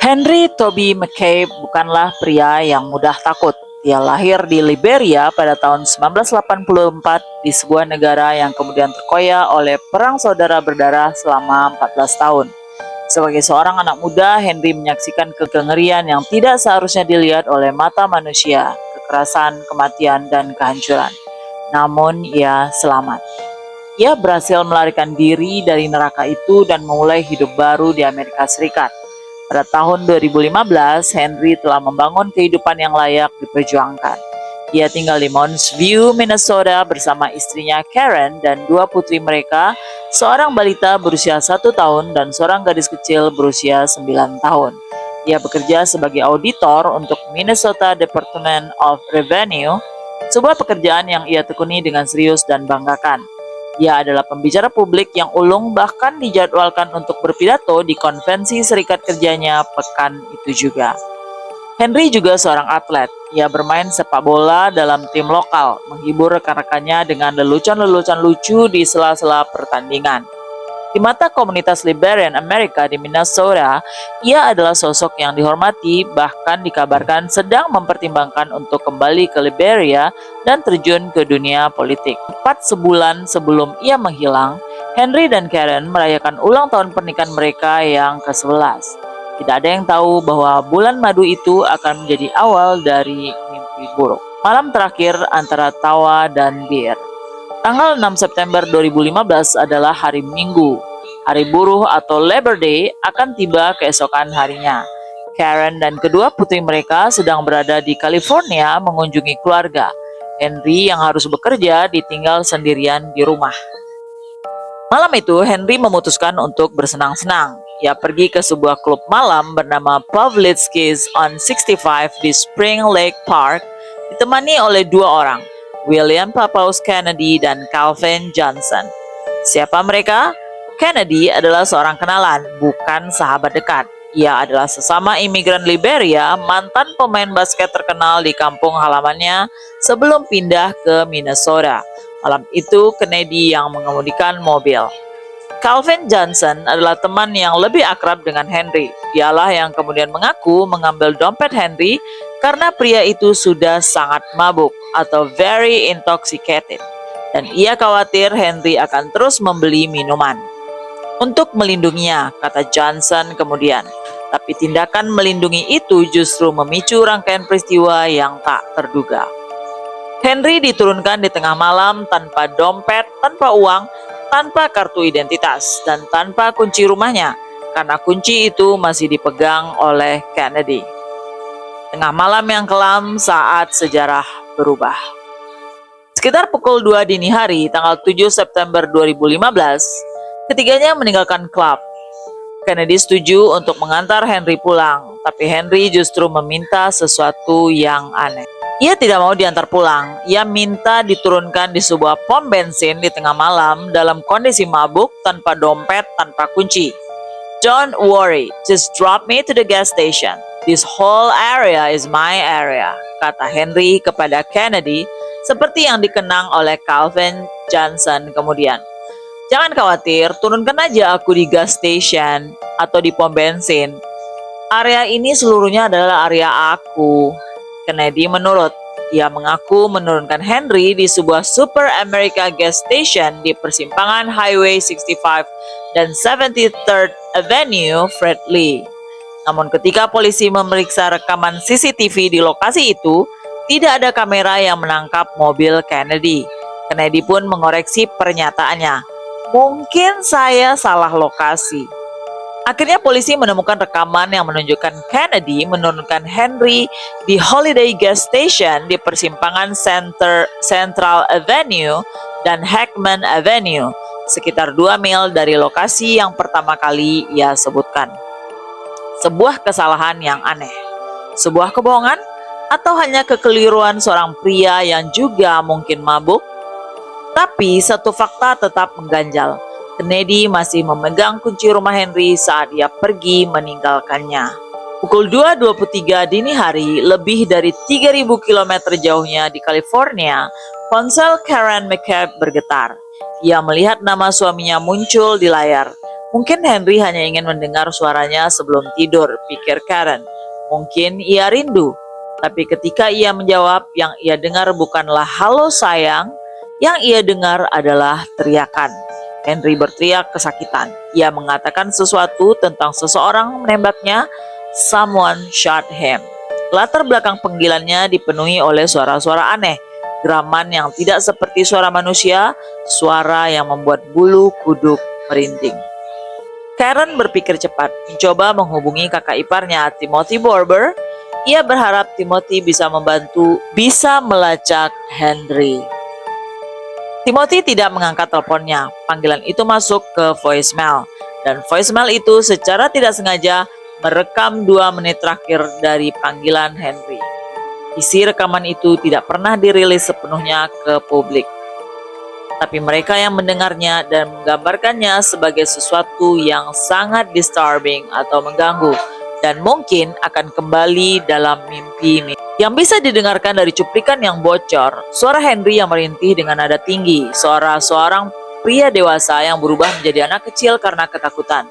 Henry Toby McCabe bukanlah pria yang mudah takut. Dia lahir di Liberia pada tahun 1984 di sebuah negara yang kemudian terkoyak oleh perang saudara berdarah selama 14 tahun. Sebagai seorang anak muda, Henry menyaksikan kengerian yang tidak seharusnya dilihat oleh mata manusia, kekerasan, kematian, dan kehancuran. Namun, ia selamat. Ia berhasil melarikan diri dari neraka itu dan memulai hidup baru di Amerika Serikat. Pada tahun 2015, Henry telah membangun kehidupan yang layak diperjuangkan. Ia tinggal di Mounds View, Minnesota bersama istrinya Karen dan dua putri mereka, seorang balita berusia 1 tahun dan seorang gadis kecil berusia 9 tahun. Ia bekerja sebagai auditor untuk Minnesota Department of Revenue, sebuah pekerjaan yang ia tekuni dengan serius dan banggakan. Ia adalah pembicara publik yang ulung, bahkan dijadwalkan untuk berpidato di konvensi serikat kerjanya pekan itu juga. Henry juga seorang atlet. Ia bermain sepak bola dalam tim lokal, menghibur rekan-rekannya dengan lelucon-lelucon lucu di sela-sela pertandingan. Di mata komunitas Liberian Amerika di Minnesota, ia adalah sosok yang dihormati, bahkan dikabarkan sedang mempertimbangkan untuk kembali ke Liberia dan terjun ke dunia politik. Tepat sebulan sebelum ia menghilang, Henry dan Karen merayakan ulang tahun pernikahan mereka yang ke-11. Tidak ada yang tahu bahwa bulan madu itu akan menjadi awal dari mimpi buruk. Malam terakhir antara tawa dan bir. Tanggal 6 September 2015 adalah hari Minggu. Hari buruh atau Labor Day akan tiba keesokan harinya. Karen dan kedua putri mereka sedang berada di California mengunjungi keluarga. Henry yang harus bekerja ditinggal sendirian di rumah. Malam itu, Henry memutuskan untuk bersenang-senang. Ia pergi ke sebuah klub malam bernama Pavlitsky's on 65 di Spring Lake Park, ditemani oleh dua orang, William Papous Kennedy dan Calvin Johnson. Siapa mereka? Kennedy adalah seorang kenalan, bukan sahabat dekat. Ia adalah sesama imigran Liberia, mantan pemain basket terkenal di kampung halamannya sebelum pindah ke Minnesota. Malam itu, Kennedy yang mengemudikan mobil. Calvin Johnson adalah teman yang lebih akrab dengan Henry. Dialah yang kemudian mengaku mengambil dompet Henry karena pria itu sudah sangat mabuk atau very intoxicated. Dan ia khawatir Henry akan terus membeli minuman. Untuk melindunginya, kata Johnson kemudian. Tapi tindakan melindungi itu justru memicu rangkaian peristiwa yang tak terduga. Henry diturunkan di tengah malam tanpa dompet, tanpa uang, tanpa kartu identitas, dan tanpa kunci rumahnya, karena kunci itu masih dipegang oleh Kennedy. Tengah malam yang kelam saat sejarah berubah. Sekitar pukul 2 dini hari, tanggal 7 September 2015, ketiganya meninggalkan klub. Kennedy setuju untuk mengantar Henry pulang, tapi Henry justru meminta sesuatu yang aneh. Ia tidak mau diantar pulang. Ia minta diturunkan di sebuah pom bensin di tengah malam dalam kondisi mabuk, tanpa dompet, tanpa kunci. Don't worry, just drop me to the gas station. This whole area is my area, kata Henry kepada Kennedy, seperti yang dikenang oleh Calvin Johnson kemudian. Jangan khawatir, turunkan aja aku di gas station atau di pom bensin. Area ini seluruhnya adalah area aku. Kennedy menurut. Ia mengaku menurunkan Henry di sebuah Super America gas station di persimpangan Highway 65 dan 73rd Avenue, Fred Lee. Namun ketika polisi memeriksa rekaman CCTV di lokasi itu, tidak ada kamera yang menangkap mobil Kennedy. Kennedy pun mengoreksi pernyataannya. Mungkin saya salah lokasi. Akhirnya polisi menemukan rekaman yang menunjukkan Kennedy menurunkan Henry di Holiday Gas Station di persimpangan Central Avenue dan Hackman Avenue, sekitar 2 mil dari lokasi yang pertama kali ia sebutkan. Sebuah kesalahan yang aneh, sebuah kebohongan, atau hanya kekeliruan seorang pria yang juga mungkin mabuk? Tapi satu fakta tetap mengganjal. Kennedy masih memegang kunci rumah Henry saat ia pergi meninggalkannya. Pukul 2.23 dini hari, lebih dari 3.000 km jauhnya di California, ponsel Karen McCabe bergetar. Ia melihat nama suaminya muncul di layar. Mungkin Henry hanya ingin mendengar suaranya sebelum tidur, pikir Karen. Mungkin ia rindu. Tapi ketika ia menjawab, yang ia dengar bukanlah halo sayang, yang ia dengar adalah teriakan. Henry berteriak kesakitan. Ia mengatakan sesuatu tentang seseorang menembaknya. Someone shot him. Latar belakang panggilannya dipenuhi oleh suara-suara aneh. Geraman yang tidak seperti suara manusia, suara yang membuat bulu kuduk merinding. Karen berpikir cepat, mencoba menghubungi kakak iparnya, Timothy Barber. Ia berharap Timothy bisa melacak Henry. Timothy tidak mengangkat teleponnya. Panggilan itu masuk ke voicemail. Dan voicemail itu secara tidak sengaja merekam 2 menit terakhir dari panggilan Henry. Isi rekaman itu tidak pernah dirilis sepenuhnya ke publik. Tapi mereka yang mendengarnya dan menggambarkannya sebagai sesuatu yang sangat disturbing atau mengganggu dan mungkin akan kembali dalam mimpi yang bisa didengarkan dari cuplikan yang bocor. Suara Henry yang merintih dengan nada tinggi, suara seorang pria dewasa yang berubah menjadi anak kecil karena ketakutan,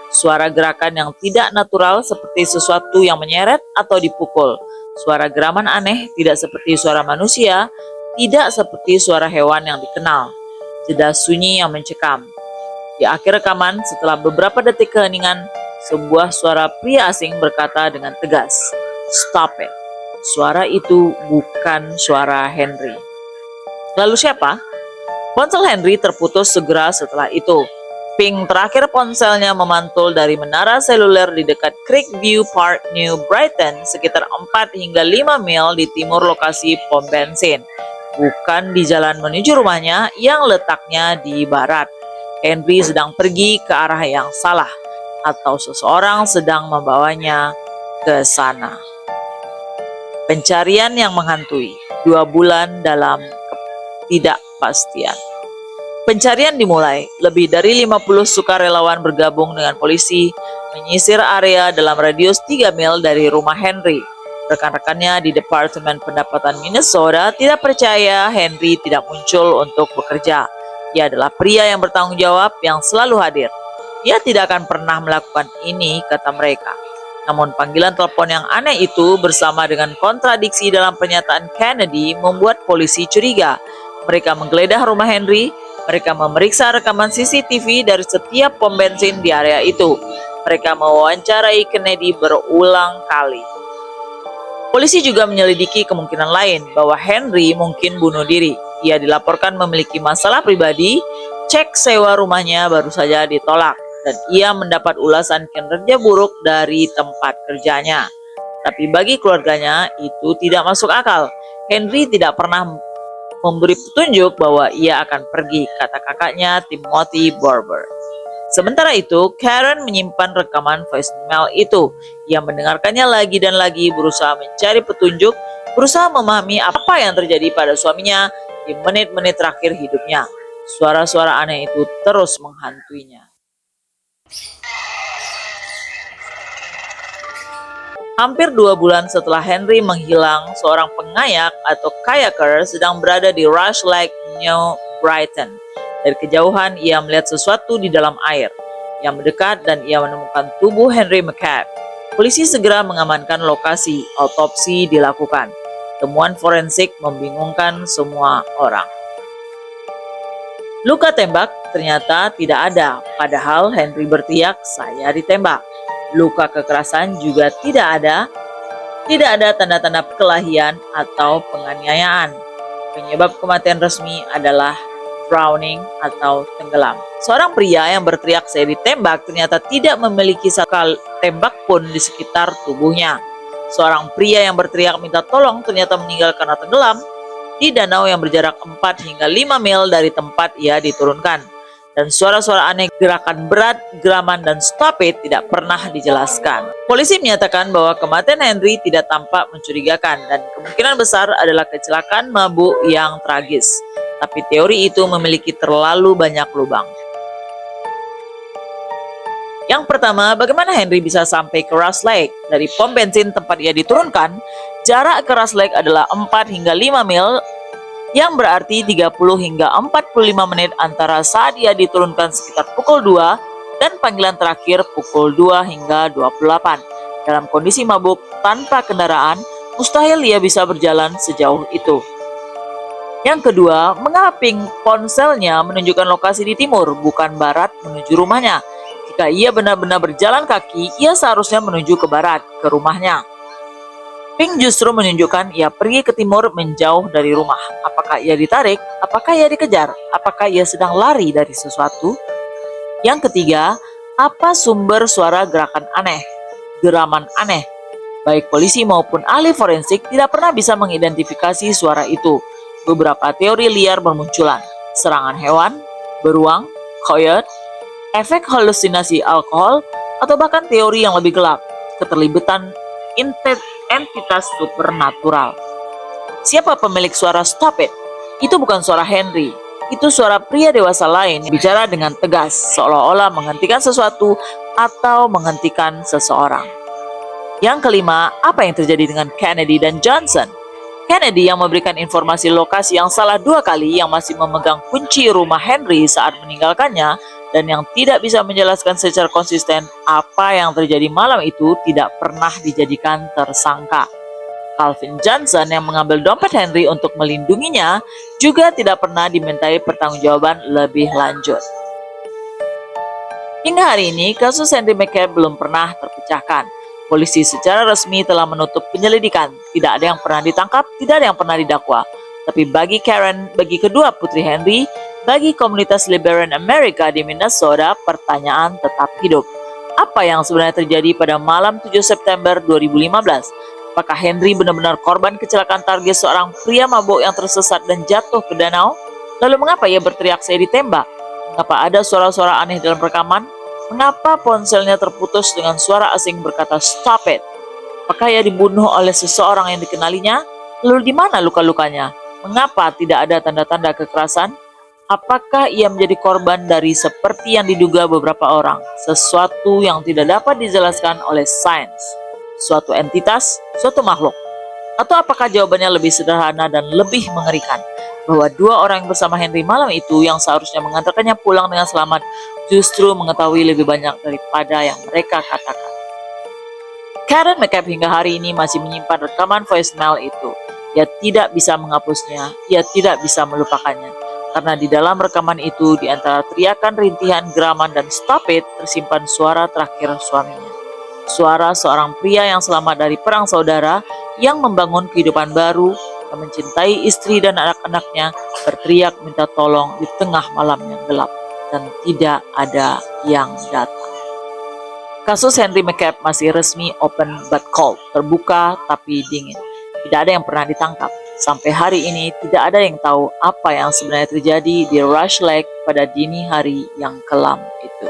suara gerakan yang tidak natural seperti sesuatu yang menyeret atau dipukul, suara geraman aneh tidak seperti suara manusia, tidak seperti suara hewan yang dikenal. Jeda sunyi yang mencekam. Di akhir rekaman, setelah beberapa detik keheningan, sebuah suara pria asing berkata dengan tegas, "Stop it." Suara itu bukan suara Henry. Lalu siapa? Ponsel Henry terputus segera setelah itu. Ping terakhir ponselnya memantul dari menara seluler di dekat Creekview Park, New Brighton, sekitar 4 hingga 5 mil di timur lokasi pom bensin. Bukan di jalan menuju rumahnya yang letaknya di barat. Henry sedang pergi ke arah yang salah, atau seseorang sedang membawanya ke sana. Pencarian yang menghantui, 2 bulan dalam ketidakpastian. Pencarian dimulai, lebih dari 50 sukarelawan bergabung dengan polisi, menyisir area dalam radius 3 mil dari rumah Henry. Rekan-rekannya di Departemen Pendapatan Minnesota tidak percaya Henry tidak muncul untuk bekerja. Ia adalah pria yang bertanggung jawab yang selalu hadir. Ia tidak akan pernah melakukan ini, kata mereka. Namun panggilan telepon yang aneh itu bersama dengan kontradiksi dalam pernyataan Kennedy membuat polisi curiga. Mereka menggeledah rumah Henry. Mereka memeriksa rekaman CCTV dari setiap pom bensin di area itu. Mereka mewawancarai Kennedy berulang kali. Polisi juga menyelidiki kemungkinan lain bahwa Henry mungkin bunuh diri. Ia dilaporkan memiliki masalah pribadi, cek sewa rumahnya baru saja ditolak, dan ia mendapat ulasan kinerja buruk dari tempat kerjanya. Tapi bagi keluarganya itu tidak masuk akal. Henry tidak pernah memberi petunjuk bahwa ia akan pergi, kata kakaknya Timothy Barber. Sementara itu, Karen menyimpan rekaman voicemail itu. Ia mendengarkannya lagi dan lagi, berusaha mencari petunjuk, berusaha memahami apa yang terjadi pada suaminya di menit-menit terakhir hidupnya. Suara-suara aneh itu terus menghantuinya. Hampir 2 bulan setelah Henry menghilang, seorang pengayak atau kayaker sedang berada di Rush Lake, New Brighton. Dari kejauhan, ia melihat sesuatu di dalam air. Ia mendekat dan ia menemukan tubuh Henry McCabe. Polisi segera mengamankan lokasi, autopsi dilakukan. Temuan forensik membingungkan semua orang. Luka tembak ternyata tidak ada, padahal Henry berteriak, "Saya ditembak." Luka kekerasan juga tidak ada. Tidak ada tanda-tanda perkelahian atau penganiayaan. Penyebab kematian resmi adalah drowning atau tenggelam. Seorang pria yang berteriak "saya ditembak" ternyata tidak memiliki satu tembak pun di sekitar tubuhnya. Seorang pria yang berteriak minta tolong ternyata meninggal karena tenggelam di danau yang berjarak 4 hingga 5 mil dari tempat ia diturunkan. Dan suara-suara aneh, gerakan berat, geraman, dan stop it tidak pernah dijelaskan. Polisi menyatakan bahwa kematian Henry tidak tampak mencurigakan dan kemungkinan besar adalah kecelakaan mabuk yang tragis. Tapi teori itu memiliki terlalu banyak lubang. Yang pertama, bagaimana Henry bisa sampai ke Rush Lake? Dari pom bensin tempat ia diturunkan, jarak ke Rush Lake adalah 4 hingga 5 mil, yang berarti 30 hingga 45 menit antara saat ia diturunkan sekitar pukul 2 dan panggilan terakhir pukul 2 hingga 28. Dalam kondisi mabuk tanpa kendaraan, mustahil ia bisa berjalan sejauh itu. Yang kedua, mengapa ping ponselnya menunjukkan lokasi di timur, bukan barat menuju rumahnya? Jika ia benar-benar berjalan kaki, ia seharusnya menuju ke barat, ke rumahnya. Ping justru menunjukkan ia pergi ke timur menjauh dari rumah. Apakah ia ditarik? Apakah ia dikejar? Apakah ia sedang lari dari sesuatu? Yang ketiga, apa sumber suara gerakan aneh, geraman aneh? Baik polisi maupun ahli forensik tidak pernah bisa mengidentifikasi suara itu. Beberapa teori liar bermunculan, serangan hewan, beruang, coyote, efek halusinasi alkohol, atau bahkan teori yang lebih gelap, keterlibatan entitas supernatural. Siapa pemilik suara "Stop It"? Itu bukan suara Henry. Itu suara pria dewasa lain yang bicara dengan tegas, seolah-olah menghentikan sesuatu atau menghentikan seseorang. Yang kelima, apa yang terjadi dengan Kennedy dan Johnson? Kennedy yang memberikan informasi lokasi yang salah 2 kali, yang masih memegang kunci rumah Henry saat meninggalkannya, dan yang tidak bisa menjelaskan secara konsisten apa yang terjadi malam itu, tidak pernah dijadikan tersangka. Calvin Johnson yang mengambil dompet Henry untuk melindunginya juga tidak pernah dimintai pertanggungjawaban lebih lanjut. Hingga hari ini, kasus Henry McCabe belum pernah terpecahkan. Polisi secara resmi telah menutup penyelidikan. Tidak ada yang pernah ditangkap, tidak ada yang pernah didakwa. Tapi bagi Karen, bagi kedua putri Henry, bagi komunitas Liberian Amerika di Minnesota, pertanyaan tetap hidup. Apa yang sebenarnya terjadi pada malam 7 September 2015? Apakah Henry benar-benar korban kecelakaan target seorang pria mabuk yang tersesat dan jatuh ke danau? Lalu mengapa ia berteriak "saya ditembak"? Mengapa ada suara-suara aneh dalam rekaman? Mengapa ponselnya terputus dengan suara asing berkata "stop it"? Apakah ia dibunuh oleh seseorang yang dikenalinya? Lalu di mana luka-lukanya? Mengapa tidak ada tanda-tanda kekerasan? Apakah ia menjadi korban dari seperti yang diduga beberapa orang, sesuatu yang tidak dapat dijelaskan oleh sains, suatu entitas, suatu makhluk? Atau apakah jawabannya lebih sederhana dan lebih mengerikan, bahwa 2 orang yang bersama Henry malam itu yang seharusnya mengantarkannya pulang dengan selamat justru mengetahui lebih banyak daripada yang mereka katakan? Karen McCabe hingga hari ini masih menyimpan rekaman voicemail itu. Ia tidak bisa menghapusnya, ia tidak bisa melupakannya. Karena di dalam rekaman itu, di antara teriakan, rintihan, geraman, dan "stop it", tersimpan suara terakhir suaminya. Suara seorang pria yang selamat dari perang saudara, yang membangun kehidupan baru, yang mencintai istri dan anak-anaknya, berteriak minta tolong di tengah malam yang gelap, dan tidak ada yang datang. Kasus Henry McCabe masih resmi open but cold, terbuka tapi dingin. Tidak ada yang pernah ditangkap. Sampai hari ini tidak ada yang tahu apa yang sebenarnya terjadi di Rush Lake pada dini hari yang kelam itu.